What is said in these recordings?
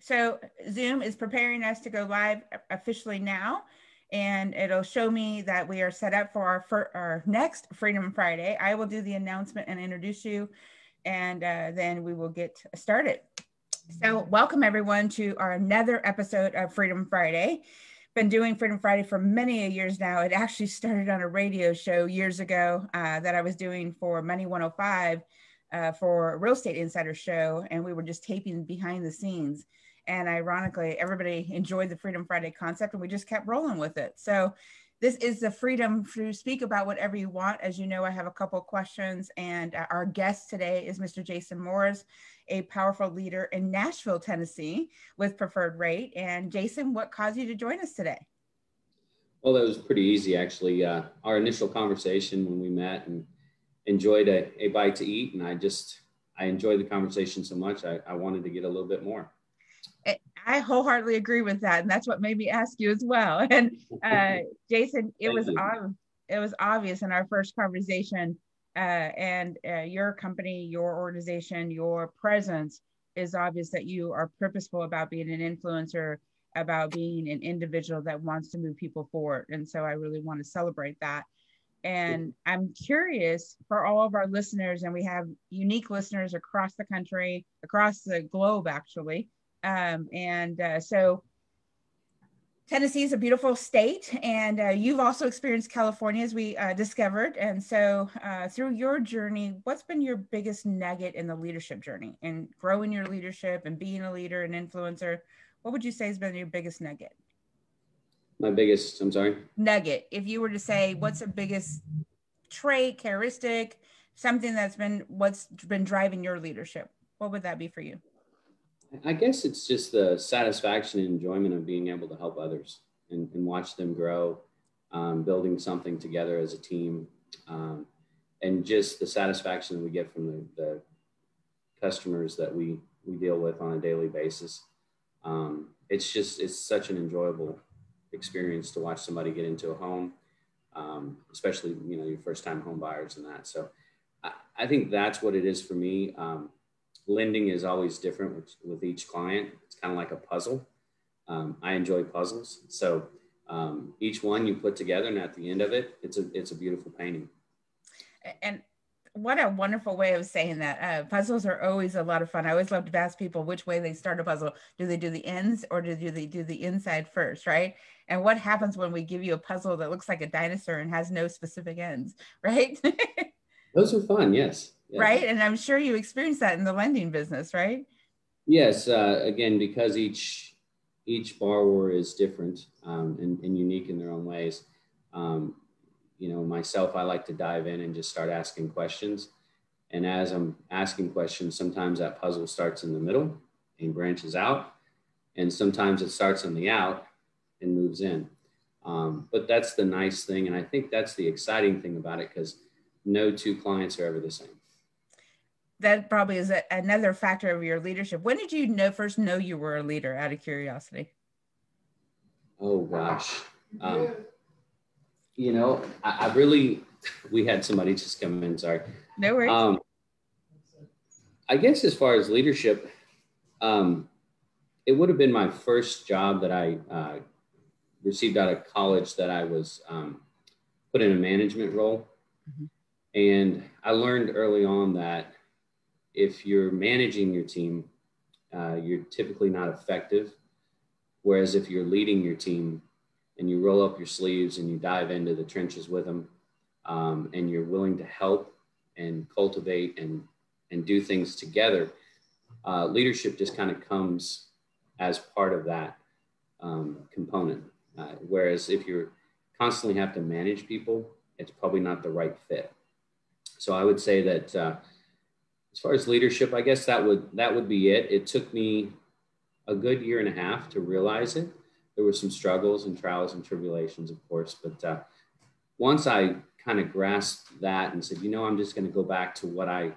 So Zoom is preparing us to go live officially now, and it'll show me that we are set up for our next Freedom Friday. I will do the announcement and introduce you, and then we will get started. So welcome everyone to our another episode of Freedom Friday. Been doing Freedom Friday for many years now. It actually started on a radio show years ago that I was doing for Money 105 for a Real Estate Insider show, and we were just taping behind the scenes. And ironically, everybody enjoyed the Freedom Friday concept, and we just kept rolling with it. So this is the freedom to speak about whatever you want. As you know, I have a couple of questions, and our guest today is Mr. Jaeson Morris, a powerful leader in Nashville, Tennessee with Preferred Rate. And Jaeson, what caused you to join us today? Well, that was pretty easy, actually. Our initial conversation when we met and enjoyed a bite to eat. And I enjoyed the conversation so much, I wanted to get a little bit more. I wholeheartely agree with that. And that's what made me ask you as well. And Jaeson, it was obvious in our first conversation and your company, your organization, your presence is obvious that you are purposeful about being an influencer, about being an individual that wants to move people forward. And so I really want to celebrate that. And I'm curious for all of our listeners, and we have unique listeners across the country, across the globe, actually. So Tennessee is a beautiful state, and you've also experienced California, as we discovered. And so through your journey, what's been your biggest nugget in the leadership journey and growing your leadership and being a leader and influencer? What would you say has been your biggest nugget? I'm sorry? Nugget. If you were to say, what's the biggest trait, characteristic, something what's been driving your leadership, what would that be for you? I guess it's just the satisfaction and enjoyment of being able to help others and watch them grow, building something together as a team, and just the satisfaction that we get from the customers that we deal with on a daily basis. It's such an enjoyable experience to watch somebody get into a home, especially, your first time home buyers and that. So I think that's what it is for me. Lending is always different with each client. It's kind of like a puzzle. I enjoy puzzles. So each one you put together, and at the end of it, it's a beautiful painting. And what a wonderful way of saying that. Puzzles are always a lot of fun. I always love to ask people which way they start a puzzle. Do they do the ends or do they do the inside first, right? And what happens when we give you a puzzle that looks like a dinosaur and has no specific ends, right? Those are fun, yes. Right. And I'm sure you experienced that in the lending business, right? Yes. Again, because each borrower is different and unique in their own ways. Myself, I like to dive in and just start asking questions. And as I'm asking questions, sometimes that puzzle starts in the middle and branches out. And sometimes it starts on the out and moves in. But that's the nice thing. And I think that's the exciting thing about it, because no two clients are ever the same. That probably is another factor of your leadership. When did you first know you were a leader, out of curiosity? Oh, gosh. We had somebody just come in, sorry. No worries. I guess as far as leadership, it would have been my first job that I received out of college, that I was put in a management role. Mm-hmm. And I learned early on that if you're managing your team, you're typically not effective. Whereas if you're leading your team and you roll up your sleeves and you dive into the trenches with them, and you're willing to help and cultivate and do things together, leadership just kind of comes as part of that component. Whereas if you constantly have to manage people, it's probably not the right fit. So I would say that as far as leadership, I guess that would be it. It took me a good year and a half to realize it. There were some struggles and trials and tribulations, of course, but once I kind of grasped that and said, I'm just going to go back to what I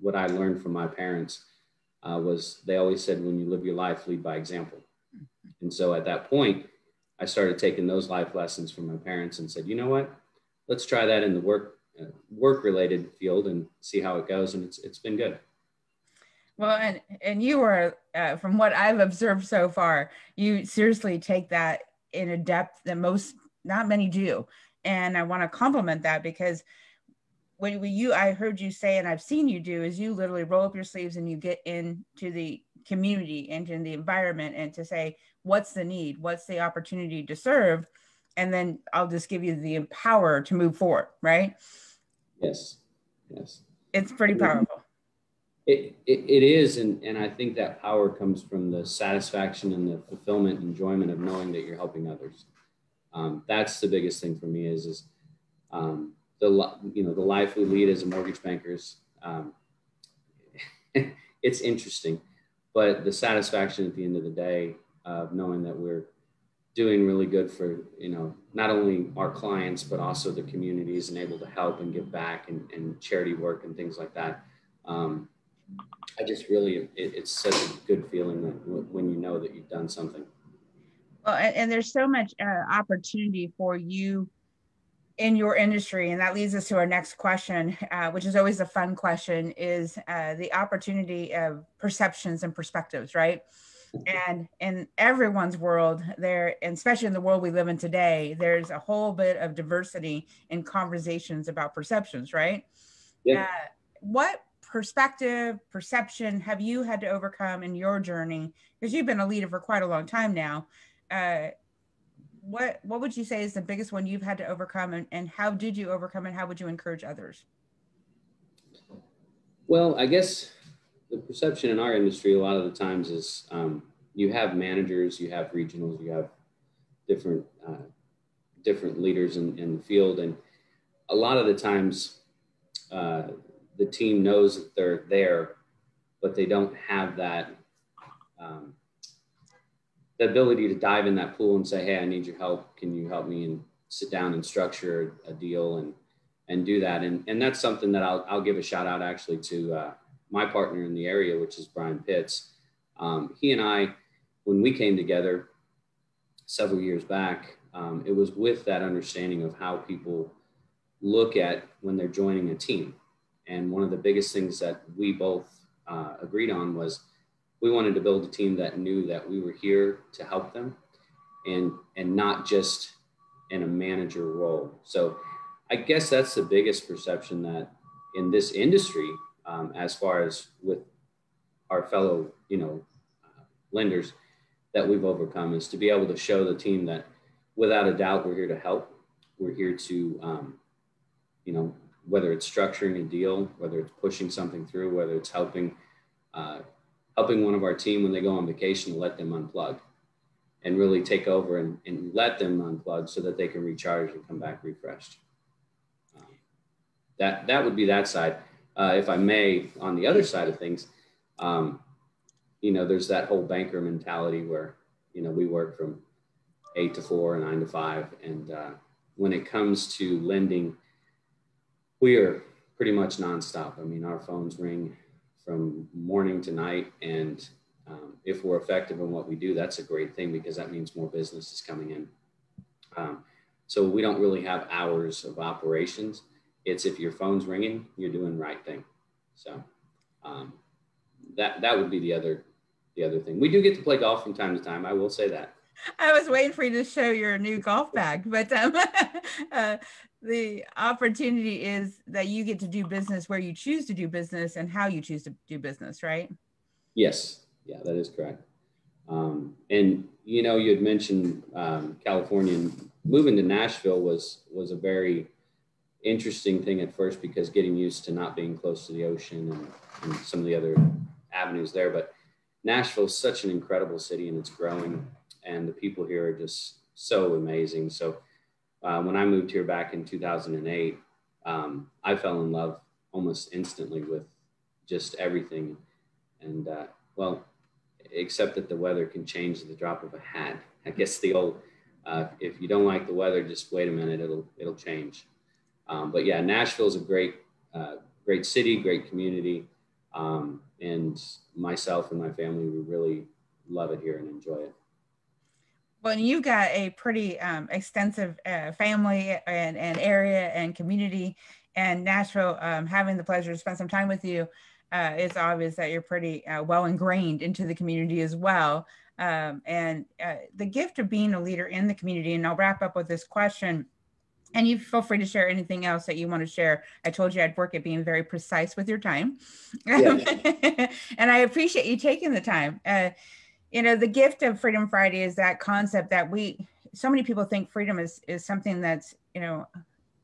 learned from my parents, was they always said, when you live your life, lead by example. And so at that point, I started taking those life lessons from my parents and said, you know what, let's try that in the work-related field and see how it goes. And it's been good. Well, and you are, from what I've observed so far, you seriously take that in a depth that not many do. And I want to compliment that, because I heard you say, and I've seen you do, is you literally roll up your sleeves and you get into the community, into the environment, and to say, what's the need? What's the opportunity to serve? And then I'll just give you the power to move forward, right? Yes. Yes. It's pretty powerful. It is. And I think that power comes from the satisfaction and the fulfillment and enjoyment of knowing that you're helping others. That's the biggest thing for me is the life we lead as a mortgage bankers. It's interesting, but the satisfaction at the end of the day of knowing that we're doing really good for, not only our clients, but also the communities, and able to help and give back and charity work and things like that. I just really, it's such a good feeling when you know that you've done something. Well, and there's so much opportunity for you in your industry. And that leads us to our next question, which is always a fun question, is the opportunity of perceptions and perspectives, right? And in everyone's world there, and especially in the world we live in today, there's a whole bit of diversity in conversations about perceptions, right? Yeah. What perception have you had to overcome in your journey? Because you've been a leader for quite a long time now. What would you say is the biggest one you've had to overcome, and how did you overcome it? How would you encourage others? Well, I guess the perception in our industry a lot of the times is you have managers, you have regionals, you have different leaders in the field. And a lot of the times the team knows that they're there, but they don't have that the ability to dive in that pool and say, hey, I need your help. Can you help me, and sit down and structure a deal and do that. And that's something that I'll give a shout out actually to my partner in the area, which is Brian Pitts. He and I, when we came together several years back, it was with that understanding of how people look at when they're joining a team. And one of the biggest things that we both agreed on was we wanted to build a team that knew that we were here to help them and not just in a manager role. So I guess that's the biggest perception that in this industry, as far as with our fellow, lenders, that we've overcome, is to be able to show the team that without a doubt, we're here to help. We're here to, whether it's structuring a deal, whether it's pushing something through, whether it's helping one of our team when they go on vacation, to let them unplug and really take over and let them unplug so that they can recharge and come back refreshed. That would be that side. If I may, on the other side of things, there's that whole banker mentality where, we work from 8 to 4, 9 to 5. And when it comes to lending, we are pretty much nonstop. I mean, our phones ring from morning to night. And if we're effective in what we do, that's a great thing, because that means more business is coming in. So we don't really have hours of operations. It's if your phone's ringing, you're doing the right thing. So that would be the other thing. We do get to play golf from time to time. I will say that. I was waiting for you to show your new golf bag, but the opportunity is that you get to do business where you choose to do business and how you choose to do business, right? Yes. Yeah, that is correct. And, you had mentioned California, and moving to Nashville was a very interesting thing at first, because getting used to not being close to the ocean and some of the other avenues there. But Nashville is such an incredible city, and it's growing, and the people here are just so amazing. So when I moved here back in 2008, I fell in love almost instantly with just everything. And except that the weather can change at the drop of a hat. I guess the old, if you don't like the weather, just wait a minute, it'll change. But yeah, Nashville is a great city, great community. And myself and my family, we really love it here and enjoy it. Well, you've got a pretty extensive family and area and community, and Nashville, having the pleasure to spend some time with you. it's obvious that you're pretty well ingrained into the community as well. And the gift of being a leader in the community, and I'll wrap up with this question, and you feel free to share anything else that you want to share. I told you I'd work at being very precise with your time. Yeah. And I appreciate you taking the time. The gift of Freedom Friday is that concept that so many people think freedom is something that's,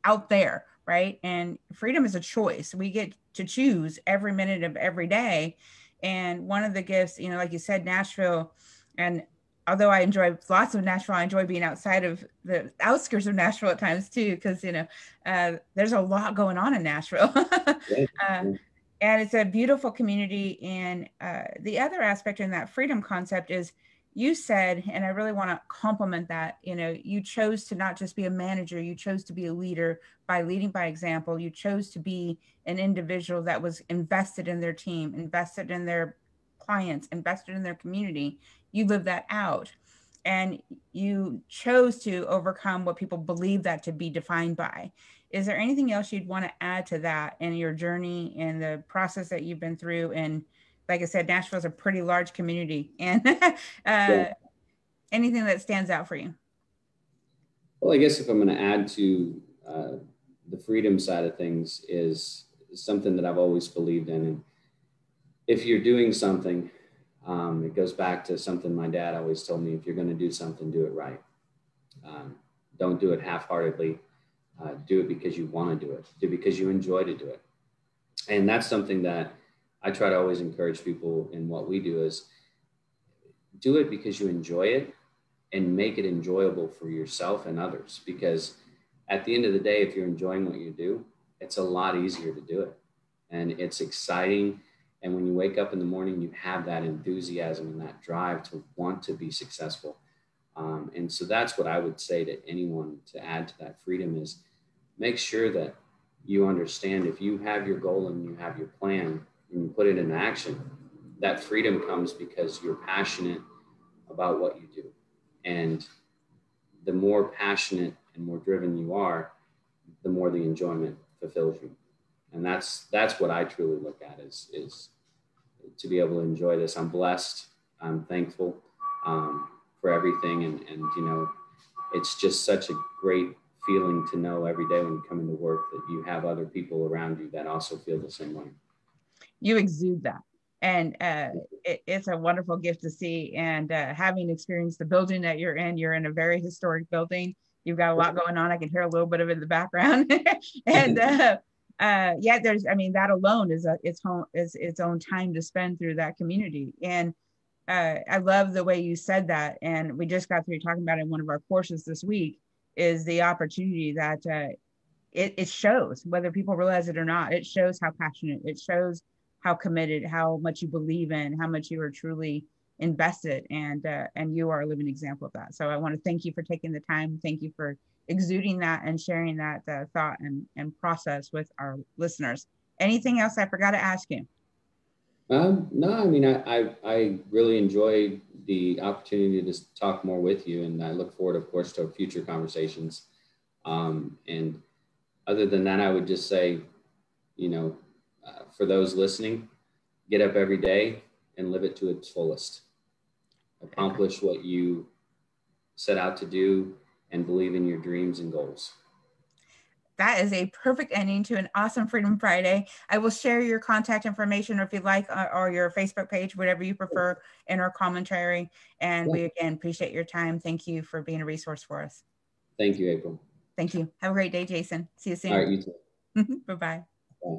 out there, right? And freedom is a choice. We get to choose every minute of every day. And one of the gifts, like you said, Nashville, and although I enjoy lots of Nashville, I enjoy being outside of the outskirts of Nashville at times too, because, there's a lot going on in Nashville. And it's a beautiful community. And the other aspect in that freedom concept is, you said, and I really want to compliment that, you chose to not just be a manager, you chose to be a leader by leading by example. You chose to be an individual that was invested in their team, invested in their clients, invested in their community. You lived that out. And you chose to overcome what people believe that to be defined by. Is there anything else you'd want to add to that in your journey and the process that you've been through? And like I said, Nashville is a pretty large community, and anything that stands out for you? Well, I guess if I'm going to add to the freedom side of things is something that I've always believed in. And if you're doing something, it goes back to something my dad always told me: if you're going to do something, do it right. Don't do it half-heartedly. Do it because you want to do it. Do it because you enjoy to do it. And that's something that I try to always encourage people in what we do is do it because you enjoy it, and make it enjoyable for yourself and others. Because at the end of the day, if you're enjoying what you do, it's a lot easier to do it. And it's exciting. And when you wake up in the morning, you have that enthusiasm and that drive to want to be successful. And so that's what I would say to anyone to add to that freedom is make sure that you understand if you have your goal and you have your plan and you put it into action, that freedom comes because you're passionate about what you do. And the more passionate and more driven you are, the more the enjoyment fulfills you. And that's what I truly look at is to be able to enjoy this. I'm blessed. I'm thankful for everything. And it's just such a great feeling to know every day when you come into work that you have other people around you that also feel the same way. You exude that. And it's a wonderful gift to see. And having experienced the building that you're in a very historic building. You've got a lot going on. I can hear a little bit of it in the background. And that alone is its own time to spend through that community. And I love the way you said that. And we just got through talking about it in one of our courses this week, is the opportunity that it shows, whether people realize it or not. It shows how passionate, it shows how committed, how much you believe in, how much you are truly invested, and you are a living example of that. So I want to thank you for taking the time. Thank you for exuding that and sharing that thought and process with our listeners. Anything else I forgot to ask you? No, I mean, I really enjoyed the opportunity to talk more with you, and I look forward, of course, to future conversations. And other than that, I would just say, for those listening, get up every day and live it to its fullest. Accomplish what you set out to do and believe in your dreams and goals. That is a perfect ending to an awesome Freedom Friday. I will share your contact information, or if you'd like, or your Facebook page, whatever you prefer, in our commentary. And we, again, appreciate your time. Thank you for being a resource for us. Thank you, April. Thank you. Have a great day, Jason. See you soon. All right, you too. Bye-bye. Bye.